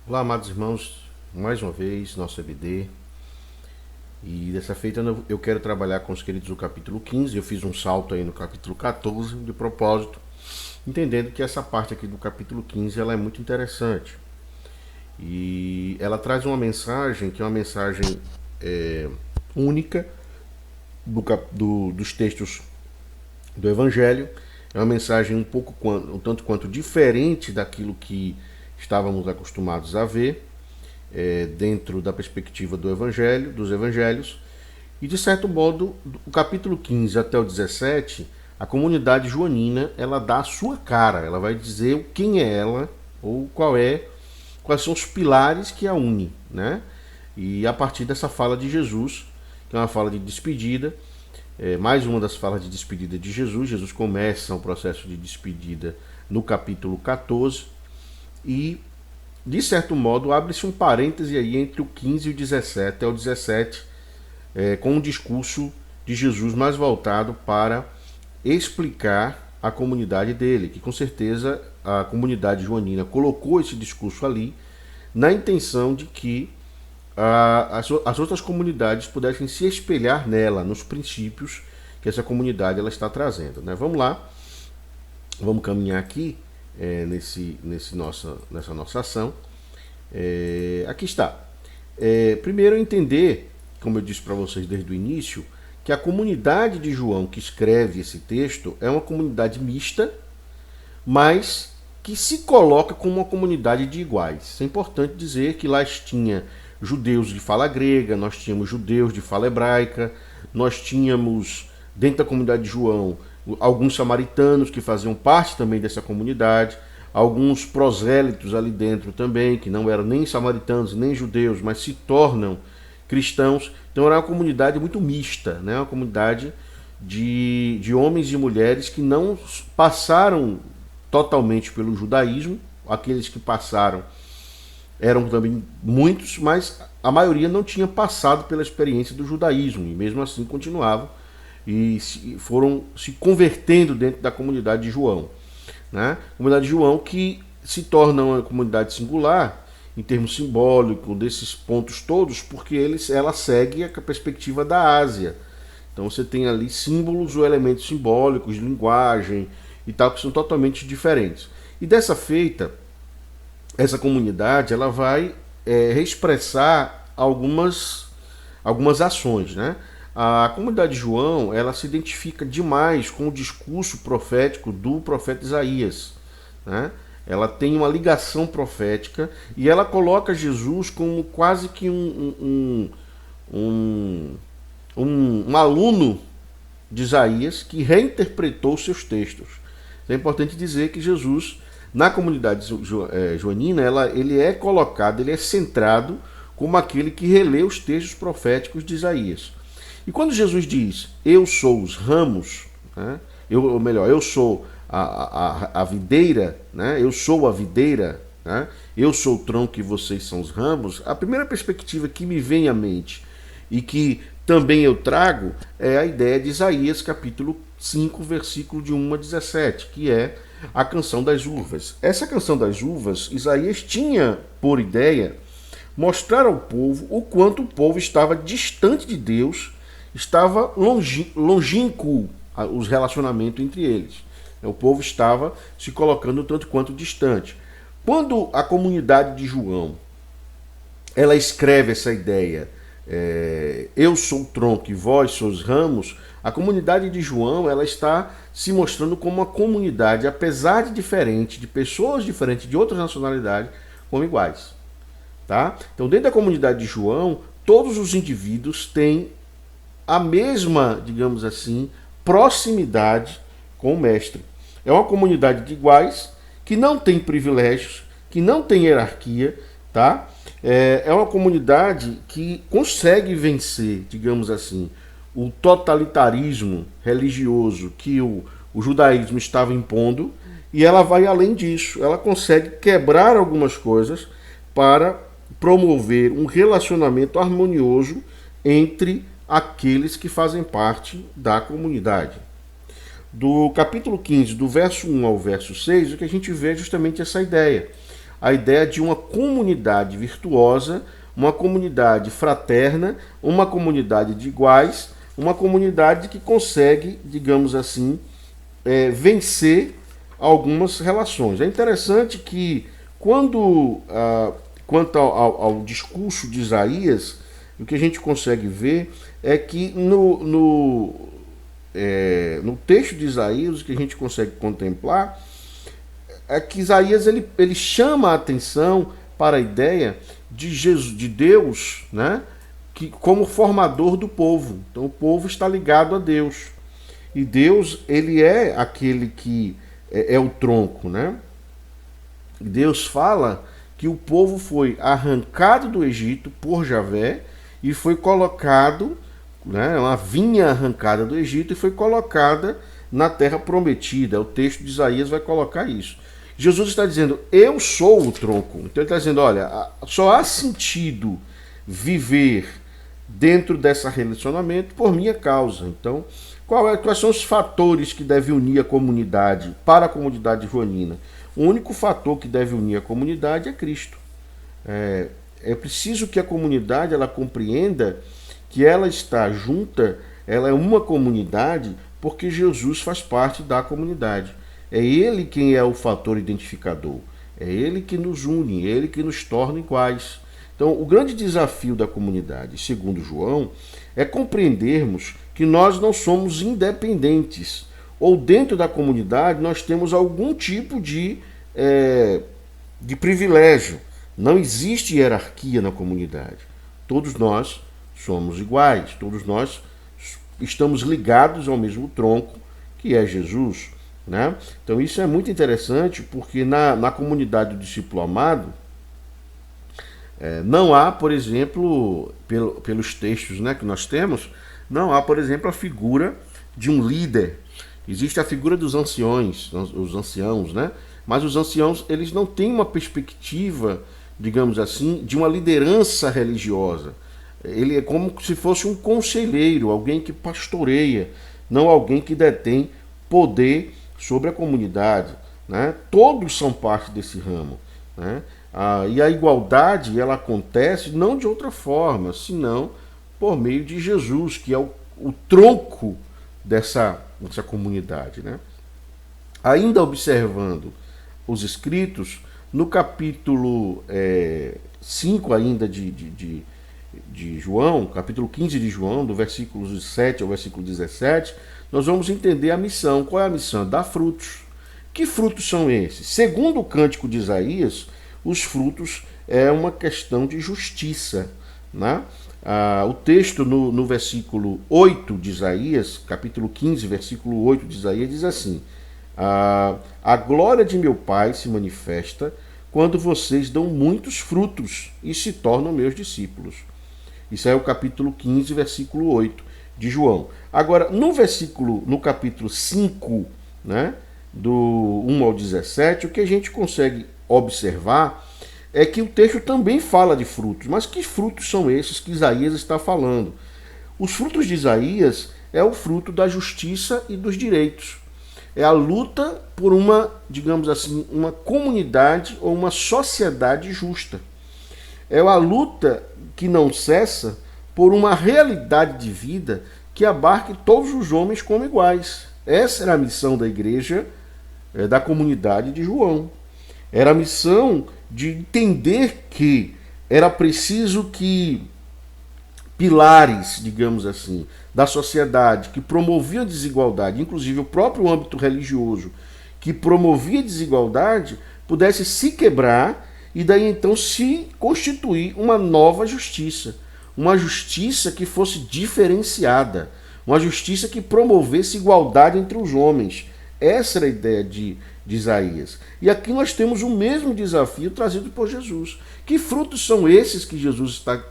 Olá, amados irmãos, mais uma vez, nosso EBD. E dessa feita eu quero trabalhar com os queridos do capítulo 15. Eu fiz um salto aí no capítulo 14 de propósito, entendendo que essa parte aqui do capítulo 15 ela é muito interessante. E ela traz uma mensagem que é uma mensagem única dos textos do Evangelho. É uma mensagem um tanto quanto diferente daquilo que estávamos acostumados a ver dentro da perspectiva do Evangelho, dos Evangelhos. E de certo modo, o capítulo 15 até o 17, a comunidade joanina ela dá a sua cara, ela vai dizer quem é ela ou quais são os pilares que a une, né? E a partir dessa fala de Jesus, que é uma fala de despedida, mais uma das falas de despedida de Jesus. Jesus começa o processo de despedida no capítulo 14 e, de certo modo, abre-se um parêntese aí entre o 15 e o 17, até o 17, com um discurso de Jesus mais voltado para explicar a comunidade dele, que com certeza a comunidade joanina colocou esse discurso ali na intenção de que as outras comunidades pudessem se espelhar nela, nos princípios que essa comunidade ela está trazendo, né? Vamos lá, vamos caminhar aqui nessa nossa ação. Aqui está. Primeiro, entender, como eu disse para vocês desde o início, que a comunidade de João que escreve esse texto é uma comunidade mista, mas que se coloca como uma comunidade de iguais. É importante dizer que lá tinha judeus de fala grega, nós tínhamos judeus de fala hebraica, nós tínhamos, dentro da comunidade de João, alguns samaritanos que faziam parte também dessa comunidade, alguns prosélitos ali dentro também, que não eram nem samaritanos nem judeus, mas se tornam cristãos. Então era uma comunidade muito mista, né? Uma comunidade de homens e mulheres que não passaram totalmente pelo judaísmo. Aqueles que passaram eram também muitos, mas a maioria não tinha passado pela experiência do judaísmo e mesmo assim continuavam e foram se convertendo dentro da comunidade de João, né? A comunidade de João que se torna uma comunidade singular em termos simbólicos desses pontos todos, porque ela segue a perspectiva da Ásia. Então você tem ali símbolos ou elementos simbólicos, de linguagem e tal, que são totalmente diferentes. E dessa feita, essa comunidade ela vai reexpressar algumas ações, né? A comunidade de João ela se identifica demais com o discurso profético do profeta Isaías, né? Ela tem uma ligação profética e ela coloca Jesus como quase que um aluno de Isaías que reinterpretou seus textos. É importante dizer que Jesus, na comunidade joanina, ele é colocado, ele é centrado como aquele que relê os textos proféticos de Isaías. E quando Jesus diz, eu sou os ramos, né? Ou melhor, eu sou a videira, né? Eu sou a videira, né? Eu sou o tronco e vocês são os ramos, a primeira perspectiva que me vem à mente e que também eu trago é a ideia de Isaías capítulo 5, versículo de 1 a 17, que é a canção das uvas. Essa canção das uvas, Isaías tinha por ideia mostrar ao povo o quanto o povo estava distante de Deus, estava longínquo os relacionamentos entre eles. O povo estava se colocando tanto quanto distante. Quando a comunidade de João ela escreve essa ideia, eu sou o tronco e vós sois os ramos, a comunidade de João ela está se mostrando como uma comunidade, apesar de diferente, de pessoas diferentes, de outras nacionalidades, como iguais. Tá? Então, dentro da comunidade de João, todos os indivíduos têm a mesma, digamos assim, proximidade com o mestre. É uma comunidade de iguais, que não tem privilégios, que não tem hierarquia, tá? É uma comunidade que consegue vencer, digamos assim, o totalitarismo religioso que o judaísmo estava impondo, e ela vai além disso. Ela consegue quebrar algumas coisas para promover um relacionamento harmonioso entre aqueles que fazem parte da comunidade. Do capítulo 15, do verso 1 ao verso 6, o que a gente vê é justamente essa ideia. a ideia de uma comunidade virtuosa, uma comunidade fraterna, uma comunidade de iguais, uma comunidade que consegue, digamos assim, vencer algumas relações. É interessante que quanto ao discurso de Isaías, o que a gente consegue ver é que no texto de Isaías, o que a gente consegue contemplar é que Isaías ele chama a atenção para a ideia de Jesus, de Deus, né, que, como formador do povo. Então o povo está ligado a Deus. E Deus, ele é aquele que é o tronco, né? Deus fala que o povo foi arrancado do Egito por Javé e foi colocado, né, uma vinha arrancada do Egito e foi colocada na terra prometida. O texto de Isaías vai colocar isso. Jesus está dizendo, eu sou o tronco. Então ele está dizendo, olha, só há sentido viver dentro desse relacionamento por minha causa. Então, quais são os fatores que devem unir a comunidade para a comunidade joanina? O único fator que deve unir a comunidade é Cristo. É preciso que a comunidade ela compreenda que ela está junta, ela é uma comunidade, porque Jesus faz parte da comunidade. É Ele quem é o fator identificador. É Ele que nos une, é Ele que nos torna iguais. Então, o grande desafio da comunidade, segundo João, é compreendermos que nós não somos independentes. Ou dentro da comunidade nós temos algum tipo de privilégio. Não existe hierarquia na comunidade. Todos nós somos iguais, todos nós estamos ligados ao mesmo tronco, que é Jesus. Né? Então isso é muito interessante, porque na comunidade do discípulo amado, não há, por exemplo, pelos textos, né, que nós temos, não há, por exemplo, a figura de um líder. Existe a figura dos anciões, os anciãos, né? Mas os anciãos, eles não têm uma perspectiva, digamos assim, de uma liderança religiosa. Ele é como se fosse um conselheiro, alguém que pastoreia, não alguém que detém poder sobre a comunidade. Né? Todos são parte desse ramo. Né? E a igualdade ela acontece não de outra forma, senão por meio de Jesus, que é o tronco dessa comunidade. Né? Ainda observando os escritos, no capítulo 5 ainda de João, capítulo 15 de João, do versículo 7 ao versículo 17, nós vamos entender a missão. Qual é a missão? Dar frutos. Que frutos são esses? Segundo o cântico de Isaías, os frutos é uma questão de justiça. Né? O texto no versículo 8 de Isaías, capítulo 15, versículo 8 de Isaías, diz assim: a glória de meu Pai se manifesta quando vocês dão muitos frutos e se tornam meus discípulos. Isso é o capítulo 15, versículo 8 de João. Agora, no capítulo 5, né, do 1 ao 17, o que a gente consegue observar é que o texto também fala de frutos. Mas que frutos são esses que Isaías está falando? Os frutos de Isaías é o fruto da justiça e dos direitos. É a luta por uma, digamos assim, uma comunidade ou uma sociedade justa. É a luta que não cessa por uma realidade de vida que abarque todos os homens como iguais. Essa era a missão da igreja, da comunidade de João. Era a missão de entender que era preciso que pilares, digamos assim, da sociedade que promoviam a desigualdade, inclusive o próprio âmbito religioso, que promovia a desigualdade, pudesse se quebrar e daí então se constituir uma nova justiça. Uma justiça que fosse diferenciada, uma justiça que promovesse igualdade entre os homens. Essa era a ideia de Isaías. E aqui nós temos o mesmo desafio trazido por Jesus. Que frutos são esses que Jesus está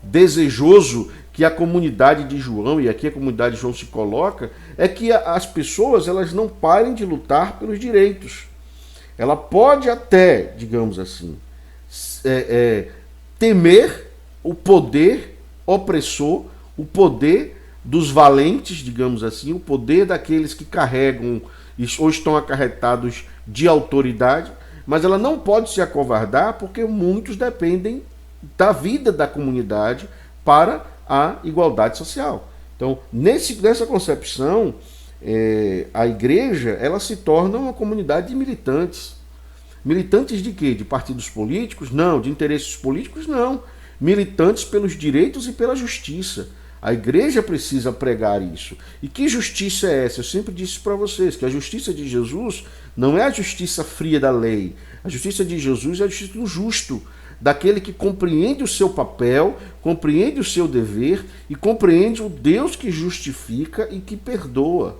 desejoso que a comunidade de João, e aqui a comunidade de João se coloca, é que as pessoas elas não parem de lutar pelos direitos. Ela pode até, digamos assim, temer o poder opressor, o poder dos valentes, digamos assim, o poder daqueles que carregam ou estão acarretados de autoridade, mas ela não pode se acovardar porque muitos dependem da vida da comunidade para a igualdade social. Então, nessa concepção, a igreja ela se torna uma comunidade de militantes. Militantes de quê? De partidos políticos? Não. De interesses políticos? Não. Militantes pelos direitos e pela justiça. A igreja precisa pregar isso. E que justiça é essa? Eu sempre disse para vocês que a justiça de Jesus não é a justiça fria da lei. A justiça de Jesus é a justiça do justo, daquele que compreende o seu papel, compreende o seu dever e compreende o Deus que justifica e que perdoa.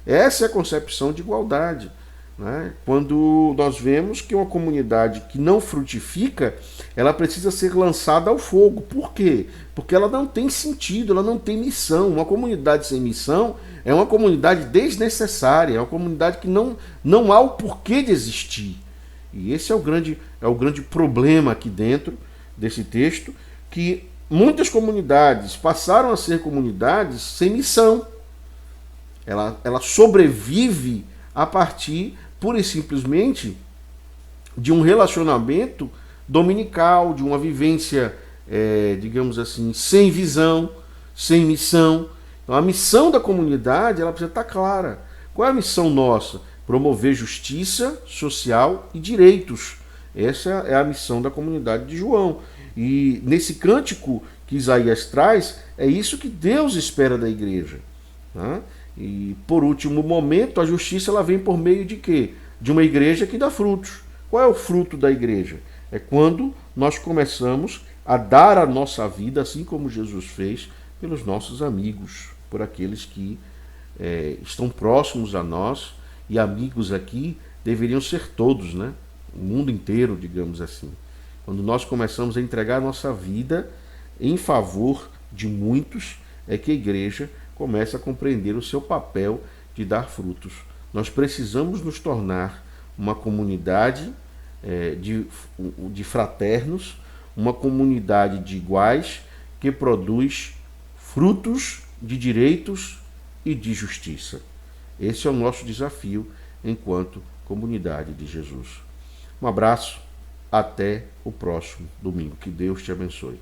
Essa é a concepção de igualdade. Né? Quando nós vemos que uma comunidade que não frutifica, ela precisa ser lançada ao fogo. Por quê? Porque ela não tem sentido, ela não tem missão. Uma comunidade sem missão é uma comunidade desnecessária, é uma comunidade que não há o porquê de existir. E esse é o grande problema aqui dentro desse texto, que muitas comunidades passaram a ser comunidades sem missão. Ela sobrevive a partir, pura e simplesmente, de um relacionamento dominical, de uma vivência, digamos assim, sem visão, sem missão. Então, a missão da comunidade ela precisa estar clara. Qual é a missão nossa? Promover justiça social e direitos. Essa é a missão da comunidade de João. E nesse cântico que Isaías traz, é isso que Deus espera da igreja. Tá? E, por último momento, a justiça ela vem por meio de quê? De uma igreja que dá frutos. Qual é o fruto da igreja? É quando nós começamos a dar a nossa vida, assim como Jesus fez, pelos nossos amigos, por aqueles que estão próximos a nós, e amigos aqui deveriam ser todos, né? O mundo inteiro, digamos assim. Quando nós começamos a entregar a nossa vida em favor de muitos, é que a igreja começa a compreender o seu papel de dar frutos. Nós precisamos nos tornar uma comunidade de fraternos, uma comunidade de iguais que produz frutos de direitos e de justiça. Esse é o nosso desafio enquanto comunidade de Jesus. Um abraço, até o próximo domingo. Que Deus te abençoe.